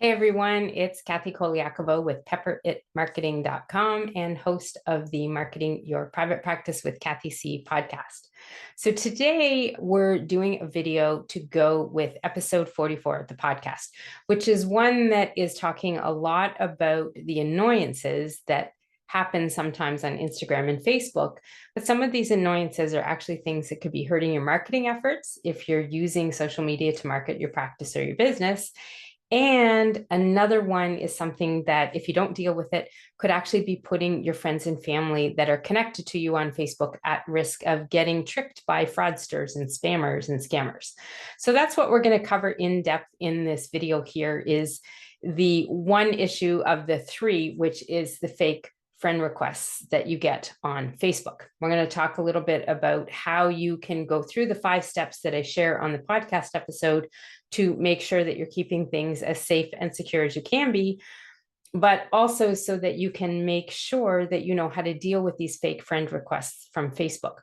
Hey everyone, it's Kathy Colaiacovo with pepperitmarketing.com and host of the Marketing Your Private Practice with Kathy C podcast. So today we're doing a video to go with episode 44 of the podcast, which is one that is talking a lot about the annoyances that happen sometimes on Instagram and Facebook. But some of these annoyances are actually things that could be hurting your marketing efforts if you're using social media to market your practice or your business. And another one is something that, if you don't deal with it, could actually be putting your friends and family that are connected to you on Facebook at risk of getting tricked by fraudsters and spammers and scammers. So that's what we're going to cover in depth in this video here, is the one issue of the three, which is the fake friend requests that you get on Facebook. We're going to talk a little bit about how you can go through the 5 steps that I share on the podcast episode to make sure that you're keeping things as safe and secure as you can be, but also so that you can make sure that you know how to deal with these fake friend requests from Facebook.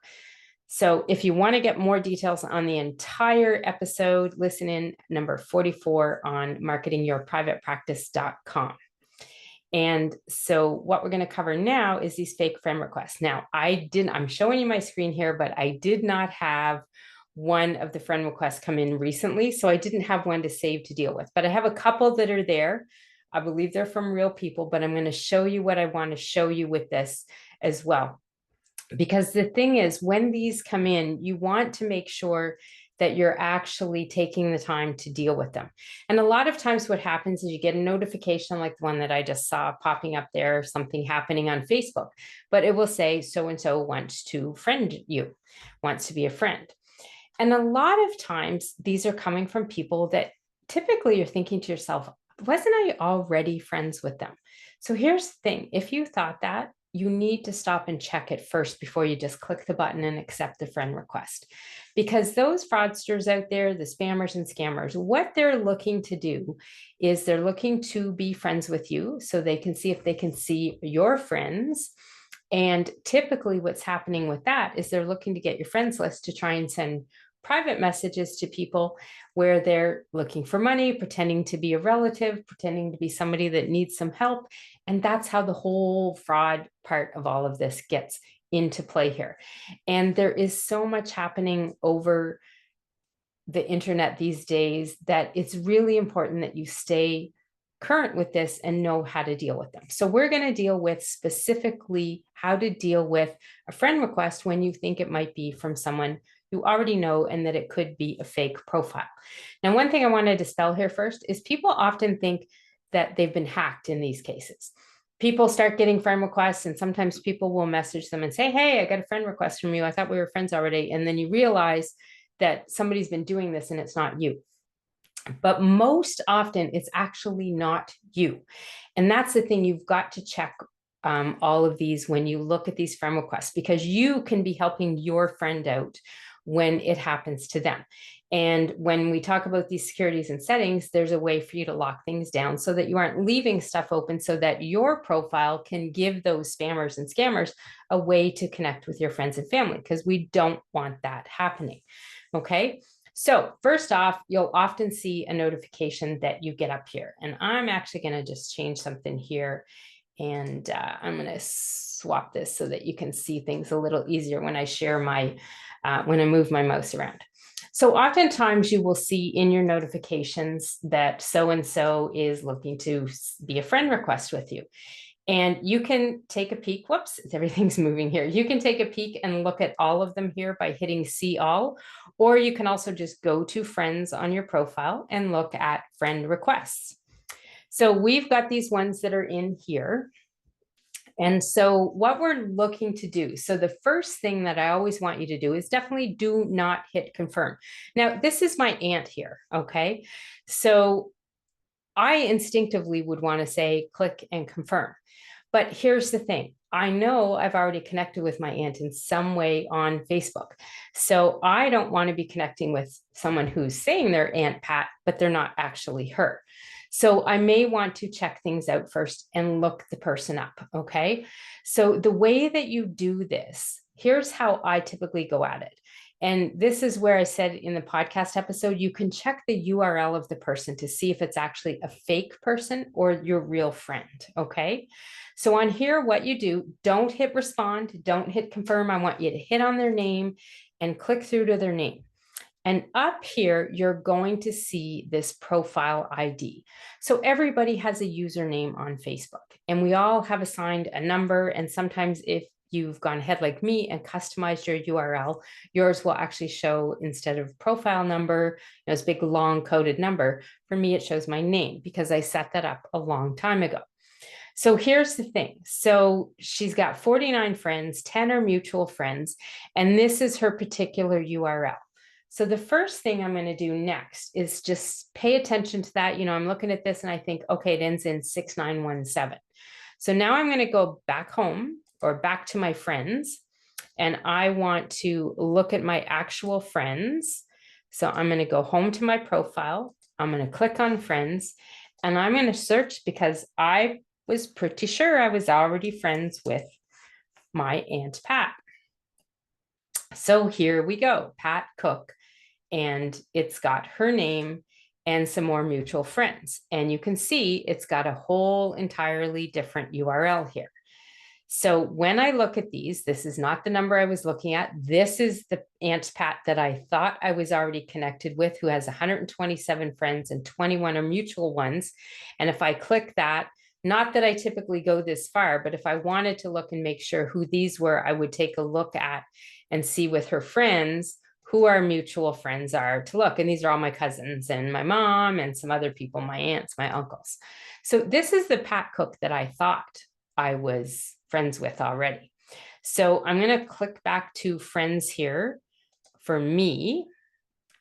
So if you want to get more details on the entire episode, listen in number 44 on marketingyourprivatepractice.com. And so what we're going to cover now is these fake friend requests. Now, I'm showing you my screen here, but I did not have one of the friend requests come in recently. So I didn't have one to save to deal with, but I have a couple that are there. I believe they're from real people, but I'm going to show you what I want to show you with this as well. Because the thing is, when these come in, you want to make sure that you're actually taking the time to deal with them. And a lot of times what happens is you get a notification like the one that I just saw popping up there, something happening on Facebook, but it will say so-and-so wants to friend you, wants to be a friend. And a lot of times these are coming from people that typically you're thinking to yourself, wasn't I already friends with them? So here's the thing. If you thought that, you need to stop and check it first before you just click the button and accept the friend request. Because those fraudsters out there, the spammers and scammers, what they're looking to do is they're looking to be friends with you so they can see if they can see your friends. And typically what's happening with that is they're looking to get your friends list to try and send private messages to people where they're looking for money, pretending to be a relative, pretending to be somebody that needs some help. And that's how the whole fraud part of all of this gets into play here. And there is so much happening over the internet these days that it's really important that you stay current with this and know how to deal with them. So we're going to deal with specifically how to deal with a friend request when you think it might be from someone you already know and that it could be a fake profile. Now, one thing I want to dispel here first is people often think that they've been hacked in these cases. People start getting friend requests and sometimes people will message them and say, hey, I got a friend request from you. I thought we were friends already. And then you realize that somebody's been doing this and it's not you. But most often it's actually not you. And that's the thing, you've got to check all of these when you look at these friend requests, because you can be helping your friend out when it happens to them. And when we talk about these securities and settings, there's a way for you to lock things down so that you aren't leaving stuff open, so that your profile can give those spammers and scammers a way to connect with your friends and family, because we don't want that happening. Okay. So first off, you'll often see a notification that you get up here, and I'm actually going to just change something here, and I'm going to swap this so that you can see things a little easier when I share my, when I move my mouse around. So oftentimes you will see in your notifications that so-and-so is looking to be a friend request with you. And you can take a peek. Whoops, everything's moving here. You can take a peek and look at all of them here by hitting see all, or you can also just go to friends on your profile and look at friend requests. So we've got these ones that are in here. And so what we're looking to do, so the first thing that I always want you to do is definitely do not hit confirm. Now, this is my aunt here, okay? So I instinctively would want to say click and confirm. But here's the thing. I know I've already connected with my aunt in some way on Facebook. So I don't want to be connecting with someone who's saying they're Aunt Pat, but they're not actually her. So I may want to check things out first and look the person up. Okay. So the way that you do this, here's how I typically go at it, And this is where I said in the podcast episode, you can check the URL of the person to see if it's actually a fake person or your real friend. Okay. So on here, what you do, don't hit respond, don't hit confirm. I want you to hit on their name and click through to their name. And up here, you're going to see this profile ID. So everybody has a username on Facebook, and we all have assigned a number. And sometimes if you've gone ahead like me and customized your URL, yours will actually show, instead of profile number, this big long coded number. For me, it shows my name because I set that up a long time ago. So here's the thing. So she's got 49 friends, 10 are mutual friends, and this is her particular URL. So the first thing I'm going to do next is just pay attention to that. I'm looking at this and I think, okay, it ends in 6917. So now I'm going to go back home or back to my friends, and I want to look at my actual friends. So I'm going to go home to my profile. I'm going to click on friends, and I'm going to search because I was pretty sure I was already friends with my Aunt Pat. So here we go, Pat Cook, and it's got her name and some more mutual friends. And you can see it's got a whole entirely different URL here. So when I look at these, this is not the number I was looking at. This is the Aunt Pat that I thought I was already connected with, who has 127 friends and 21 are mutual ones. And if I click that, not that I typically go this far, but if I wanted to look and make sure who these were, I would take a look at and see with her friends who our mutual friends are to look. And these are all my cousins and my mom and some other people, my aunts, my uncles. So this is the Pat Cook that I thought I was friends with already. So I'm going to click back to friends here for me,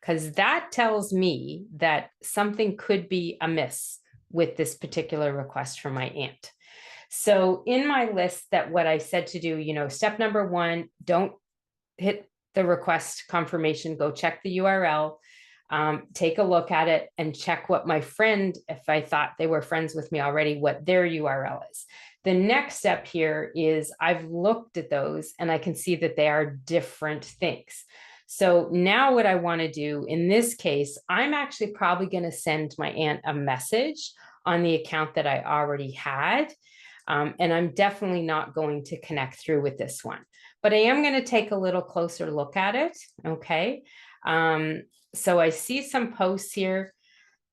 because that tells me that something could be amiss with this particular request from my aunt. So in my list, that what I said to do, step number 1, don't hit the request confirmation, go check the URL, take a look at it and check what my friend, if I thought they were friends with me already, what their URL is. The next step here is I've looked at those and I can see that they are different things. So now what I want to do in this case, I'm actually probably going to send my aunt a message on the account that I already had. And I'm definitely not going to connect through with this one, but I am going to take a little closer look at it. Okay. So I see some posts here.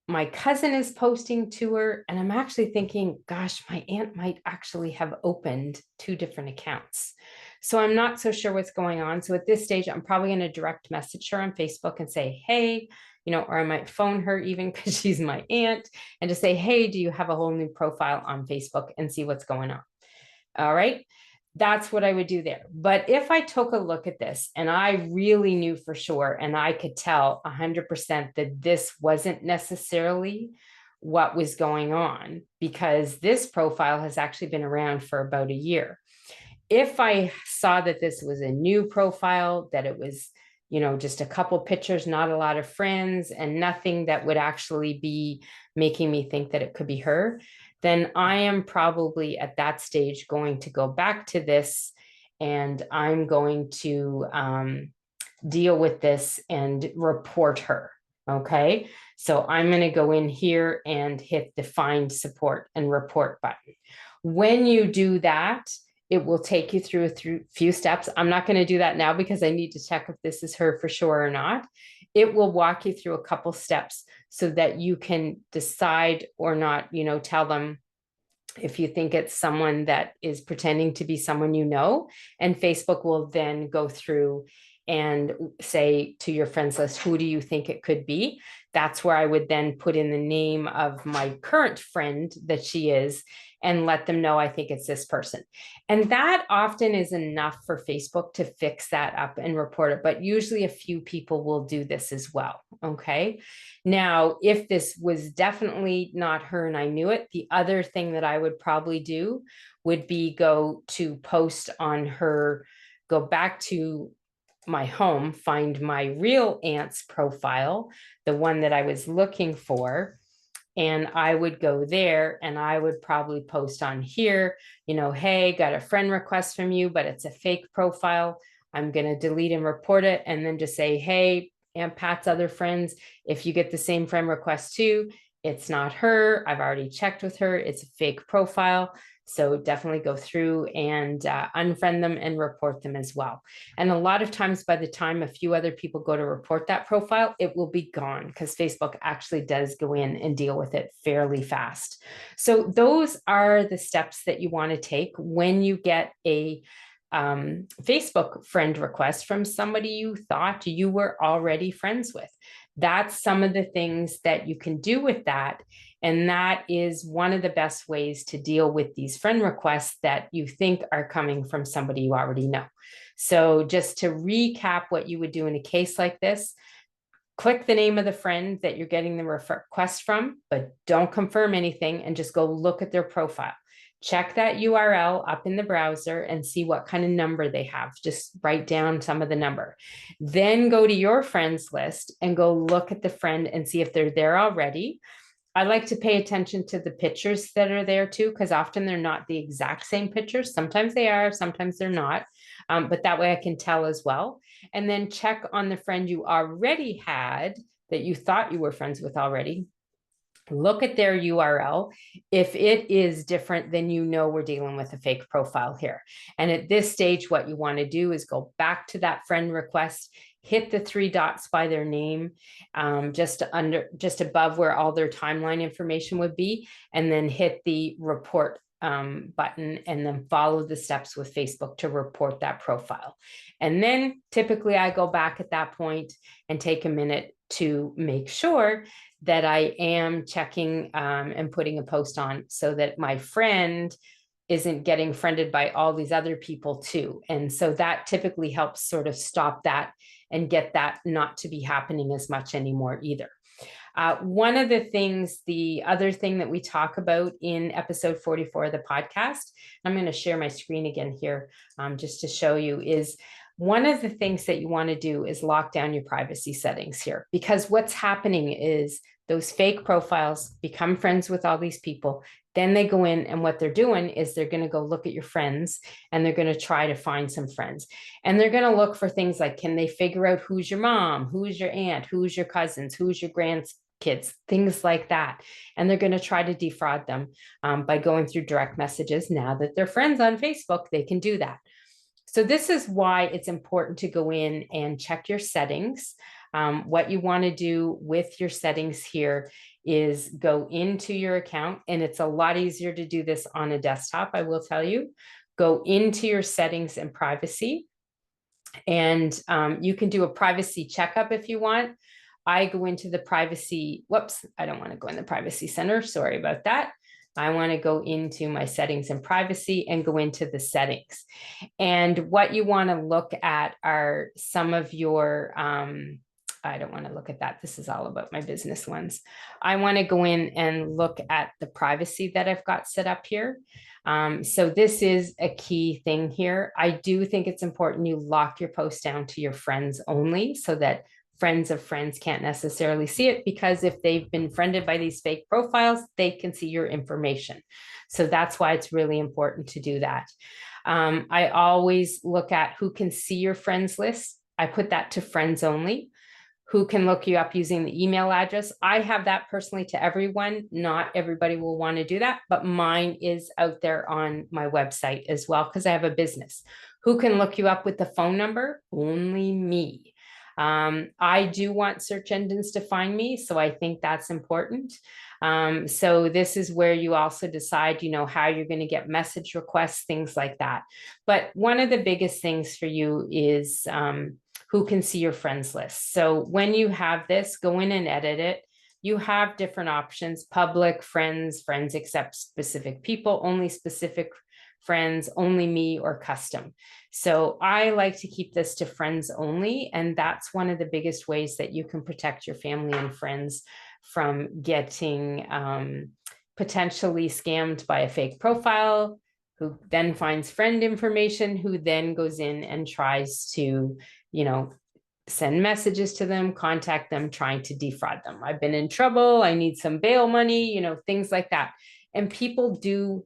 My cousin is posting to her, and I'm actually thinking, gosh, my aunt might actually have opened 2 different accounts. So I'm not so sure what's going on. So at this stage, I'm probably going to direct message her on Facebook and say, hey, or I might phone her even because she's my aunt, and to say, hey, do you have a whole new profile on Facebook, and see what's going on. All right. That's what I would do there. But if I took a look at this and I really knew for sure, and I could tell 100% that this wasn't necessarily what was going on, because this profile has actually been around for about a year. If I saw that this was a new profile, that it was, just a couple pictures, not a lot of friends, and nothing that would actually be making me think that it could be her, then I am probably at that stage going to go back to this, and I'm going to deal with this and report her. Okay, so I'm going to go in here and hit the find support and report button. When you do that, it will take you through a few steps. I'm not going to do that now because I need to check if this is her for sure or not. It will walk you through a couple steps so that you can decide or not, tell them if you think it's someone that is pretending to be someone and Facebook will then go through and say to your friends list, who do you think it could be? That's where I would then put in the name of my current friend that she is and let them know I think it's this person. And that often is enough for Facebook to fix that up and report it. But usually a few people will do this as well. Okay. Now, if this was definitely not her and I knew it, the other thing that I would probably do would be go to post on her, go back to my home, find my real aunt's profile, the one that I was looking for. And I would go there and I would probably post on here, hey, got a friend request from you, but it's a fake profile. I'm going to delete and report it, and then just say, hey, Aunt Pat's other friends, if you get the same friend request too, it's not her. I've already checked with her. It's a fake profile. So definitely go through and unfriend them and report them as well. And a lot of times by the time a few other people go to report that profile, it will be gone because Facebook actually does go in and deal with it fairly fast. So those are the steps that you want to take when you get a Facebook friend request from somebody you thought you were already friends with. That's some of the things that you can do with that. And that is one of the best ways to deal with these friend requests that you think are coming from somebody you already know. So just to recap what you would do in a case like this, click the name of the friend that you're getting the request from, but don't confirm anything and just go look at their profile. Check that URL up in the browser and see what kind of number they have. Just write down some of the number. Then go to your friends list and go look at the friend and see if they're there already. I like to pay attention to the pictures that are there too, because often they're not the exact same pictures. Sometimes they are, sometimes they're not. But that way I can tell as well. And then check on the friend you already had that you thought you were friends with already. Look at their URL. If it is different, then you know we're dealing with a fake profile here. And at this stage, what you want to do is go back to that friend request, hit the 3 dots by their name, just above where all their timeline information would be, and then hit the report button, and then follow the steps with Facebook to report that profile. And then typically I go back at that point and take a minute to make sure that I am checking and putting a post on so that my friend isn't getting friended by all these other people too. And so that typically helps sort of stop that and get that not to be happening as much anymore either. One of the things, the other thing that we talk about in episode 44 of the podcast, I'm going to share my screen again here just to show you, is one of the things that you want to do is lock down your privacy settings here, because what's happening is those fake profiles become friends with all these people. Then they go in, and what they're doing is they're going to go look at your friends, and they're going to try to find some friends. And they're going to look for things like, can they figure out who's your mom, who's your aunt, who's your cousins, who's your grandkids, things like that. And they're going to try to defraud them by going through direct messages. Now that they're friends on Facebook, they can do that. So this is why it's important to go in and check your settings. What you want to do with your settings here is go into your account, and it's a lot easier to do this on a desktop, I will tell you. Go into your settings and privacy, and you can do a privacy checkup if you want. I go into the privacy, whoops, I don't want to go in the privacy center, sorry about that. I want to go into my settings and privacy and go into the settings. And what you want to look at are some of your, I don't want to look at that. This is all about my business ones. I want to go in and look at the privacy that I've got set up here. So this is a key thing here. I do think it's important you lock your post down to your friends only, so that friends of friends can't necessarily see it, because if they've been friended by these fake profiles, they can see your information. So that's why it's really important to do that. I always look at who can see your friends list. I put that to friends only. Who can look you up using the email address. I have that personally to everyone. Not everybody will want to do that, but mine is out there on my website as well, because I have a business. Who can look you up with the phone number? Only me. I do want search engines to find me, so I think that's important. So this is where you also decide, how you're going to get message requests, things like that. But one of the biggest things for you is who can see your friends list. So when you have this, go in and edit it. You have different options: public, friends, friends accept specific people, only specific friends, only me, or custom. So I like to keep this to friends only. And that's one of the biggest ways that you can protect your family and friends from getting potentially scammed by a fake profile, who then finds friend information, who then goes in and tries to, send messages to them, contact them, trying to defraud them. I've been in trouble. I need some bail money, things like that. And people do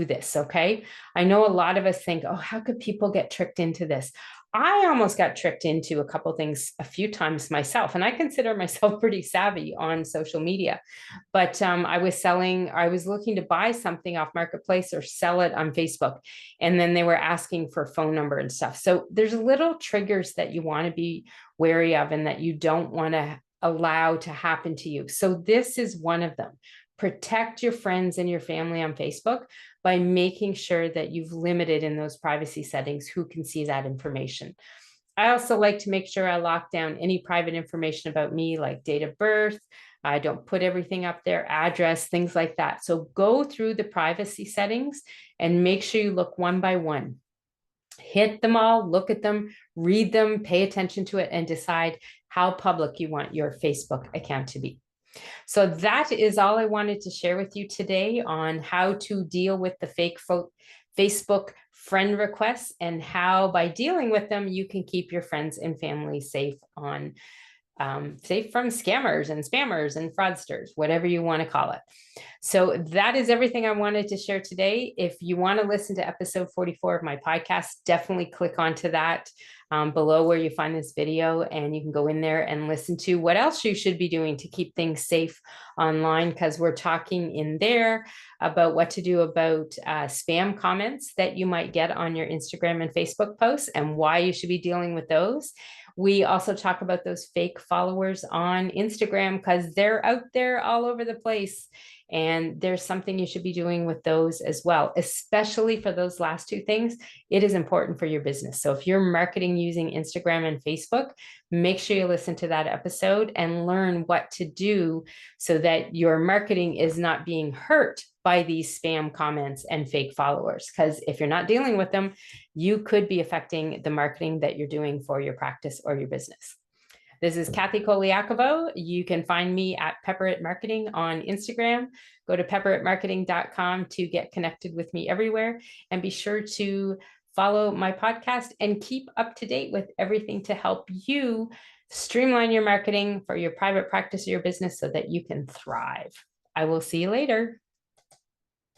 this. Okay. I know a lot of us think, oh, how could people get tricked into this? I almost got tricked into a couple things a few times myself, and I consider myself pretty savvy on social media. But I was looking to buy something off Marketplace or sell it on Facebook, and then they were asking for a phone number and stuff. So there's little triggers that you want to be wary of and that you don't want to allow to happen to you. So this is one of them. Protect your friends and your family on Facebook by making sure that you've limited in those privacy settings who can see that information. I also like to make sure I lock down any private information about me, like date of birth. I don't put everything up there, address, things like that. So go through the privacy settings and make sure you look one by one. Hit them all, look at them, read them, pay attention to it, and decide how public you want your Facebook account to be. So that is all I wanted to share with you today on how to deal with the fake Facebook friend requests and how by dealing with them, you can keep your friends and family safe on safe from scammers and spammers and fraudsters, whatever you want to call it. So that is everything I wanted to share today. If you want to listen to episode 44 of my podcast, definitely click onto that below where you find this video, and you can go in there and listen to what else you should be doing to keep things safe online, because we're talking in there about what to do about spam comments that you might get on your Instagram and Facebook posts and why you should be dealing with those. We also talk about those fake followers on Instagram because they're out there all over the place. And there's something you should be doing with those as well, especially for those last two things. It is important for your business. So if you're marketing using Instagram and Facebook, make sure you listen to that episode and learn what to do so that your marketing is not being hurt by these spam comments and fake followers. Because if you're not dealing with them, you could be affecting the marketing that you're doing for your practice or your business. This is Kathy Colaiacovo. You can find me at Pepper It Marketing on Instagram. Go to pepperitmarketing.com to get connected with me everywhere. And be sure to follow my podcast and keep up to date with everything to help you streamline your marketing for your private practice or your business so that you can thrive. I will see you later.